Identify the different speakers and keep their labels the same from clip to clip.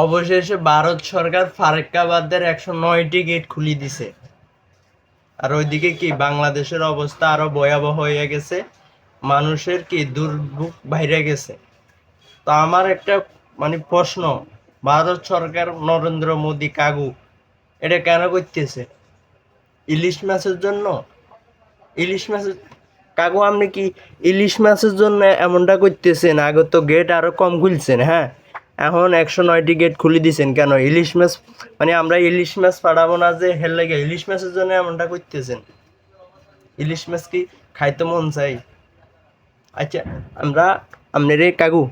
Speaker 1: অবশেষে ভারত সরকার ফারাক্কাবাদের 109টি গেট খুলে দিছে। আর ওইদিকে কি বাংলাদেশের অবস্থা আরো ভয়াবহ হয়ে গেছে, মানুষের কি দুর্ভোগ বাইরে গেছে। তো আমার একটা প্রশ্ন, ভারত সরকার নরেন্দ্র মোদী কাগু এটা কেন করতেছে? ইলিশ মাছের জন্য? ইলিশ মাছের কাকু আপনি কি ইলিশ মাছের জন্য এমনটা করতেছেন? আগে তো গেট আরো কম খুলছেন, হ্যাঁ, এখন 109টি গেট খুলে দিছেন কেন? ইলিশ মাছ আমরা ইলিশ মাছ পাঠাবো না যে হের লাগে ইলিশ মাছের জন্য এমনটা করতেছেন? ইলিশ মাছ কি খাইতে মন চাই? আচ্ছা, আমরা আপনারে কাকু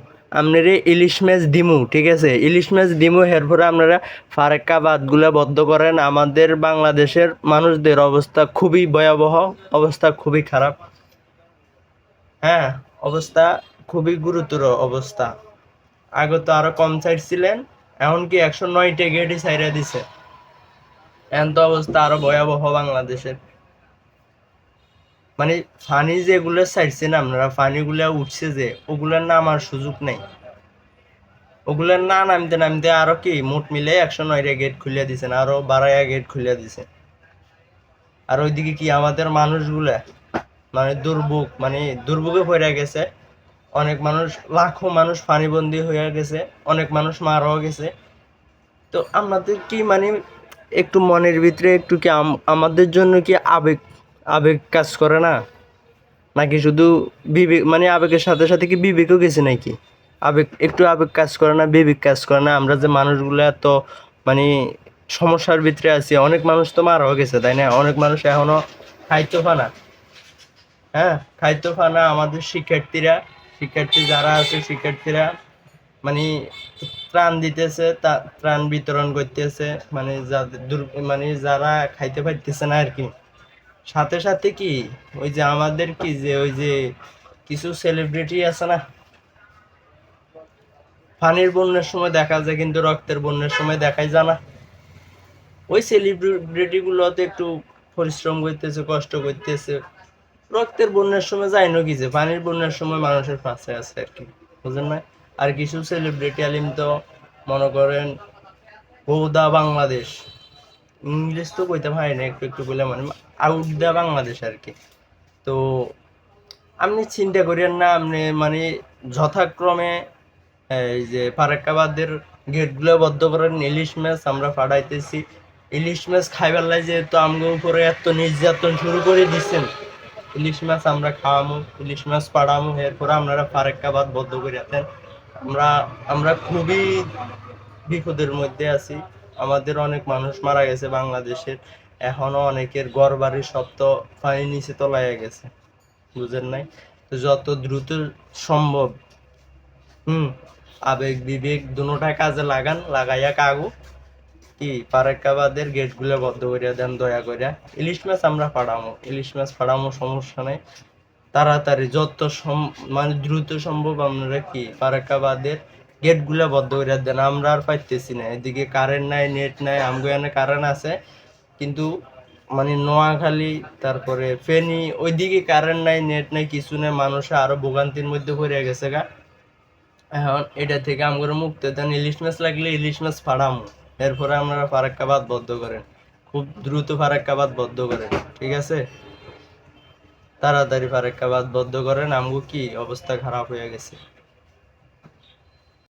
Speaker 1: আপনারে ইলিশ মাছ দিমু, ঠিক আছে, ইলিশ মাছ দিমু, এরপরে আপনারা ফারাক্কা বাঁধগুলা বদ্ধ করেন। আমাদের বাংলাদেশের মানুষদের অবস্থা খুবই ভয়াবহ, অবস্থা খুবই খারাপ, হ্যাঁ, অবস্থা খুবই গুরুতর অবস্থা। আগে তো আরো কম সাইড ছিলেন, এখন কি 109টা গেটই ছাইরা দিছে। এখন তো অবস্থা আরো ভয়াবহ বাংলাদেশের। ফানি যেগুলো ছাড়ছেন আপনারা, ফানিগুলা উঠছে যে ওগুলার নামার সুযোগ নেই। ওগুলার না নামতে নামতে আরো কি মোট মিলে 109টা গেট খুলে দিছেন, আরো 12টা গেট খুলে দিছে। আর ওইদিকে কি আমাদের মানুষগুলা দুর্ভোগ দুর্ভোগে পড়ে গেছে। অনেক মানুষ, লাখো মানুষ পানিবন্দী হয়ে গেছে, অনেক মানুষ মারাও গেছে। তো আমাদের কি একটু মনের ভিতরে একটু কি আমাদের জন্য কি আবেগ আবেগ কাজ করে না? নাকি শুধু বিবেক, আবেগের সাথে সাথে কি বিবেকও গেছে নাকি? একটু আবেগ কাজ করে না, বিবেক কাজ করে না? আমরা যে মানুষগুলো এত মানে সমস্যার ভিতরে আছি, অনেক মানুষ তো মারাও গেছে, তাই না? অনেক মানুষ এখনো খাইতে পানা, হ্যাঁ, খাইতে পানা। আমাদের শিক্ষার্থী যারা আছে, শিক্ষার্থীরা মানে ত্রাণ দিতেছে, ত্রাণ বিতরণ করতেছে, যাদের যারা খাইতে পারতেছে না আর কি। সাথে সাথে কি ওই যে আমাদের কি যে ওই যে কিছু সেলিব্রিটি আছে না, পানির বন্যার সময় দেখা যায় কিন্তু রক্তের বন্যার সময় দেখাই যায় না। ওই সেলিব্রিটি গুলো তো একটু পরিশ্রম করতেছে, কষ্ট করতেছে, রক্তের বন্যার সময় যায় না কি যে পানির বন্যার সময় মানুষের পাশে আছে আর কি, বুঝেন না? আর কিছু সেলিব্রিটি আলিম তো মনে করেন বৌদা বাংলাদেশ, ইংলিশ তো কইতে পারি না, একটু একটু বলে আউট দা বাংলাদেশ আর কি। তো আপনি চিন্তা করেন না, আপনি যথাক্রমে এই যে ফারাক্কাবাদের গেটগুলো বদ্ধ করেন, ইলিশ মাছ আমরা পাঠাইতেছি। ইলিশ মাছ খাইবার লাই যেহেতু আমগো উপরে এত নির্যাতন শুরু করে দিচ্ছেন, ইলিশ মাছ আমরা খাওয়ামু, ইলিশ মাছ পাড়ামু, এরপরে আপনারা ফারাক্কাবাদ বদ্ধ করে দেন। আমরা আমরা খুবই বিপদের মধ্যে আছি। আমাদের অনেক মানুষ মারা গেছে বাংলাদেশের, এখনো অনেকের ঘর বাড়ি সব তো পানির নিচে তলায় গেছে, বুঝেন নাই? তো যত দ্রুত সম্ভব আবেগ বিবেক দুটোটা কাজে লাগাইয়া কাগু কি ফারাক্কাবাদের গেটগুলো বন্ধ করিয়া দেন দয়া করিয়া। ইলিশ মাছ আমরা পাঠামো, ইলিশ মাছ পাঠামো, সমস্যা নেই। তাড়াতাড়ি যত দ্রুত সম্ভব আপনারা কি ফারাক্কাবাদের গেটগুলো বন্ধ করিয়া দেন। আমরা আর পাইতেছি না, এদিকে কারেন্ট নাই, নেট নাই। আমগো এখানে কারেন্ট আছে কিন্তু নোয়াখালী, তারপরে ফেনী, ওইদিকে কারেন্ট নাই, নেট নাই, কিছু নেই। মানুষ আরো ভোগান্তির মধ্যে পড়ে গেছে গা। এখন এটা থেকে আমরা মুক্ত দেন। ইলিশ মাছ লাগলে ইলিশ মাছ ফাড়ামু, এরপরে আপনারা ফারাক্কাবাদ বদ্ধ করেন, খুব দ্রুত ফারাক্কাবাদ বদ্ধ করেন, ঠিক আছে? তাড়াতাড়ি ফারাক্কাবাদ বদ্ধ করেন, আমগো কি অবস্থা খারাপ হয়ে গেছে।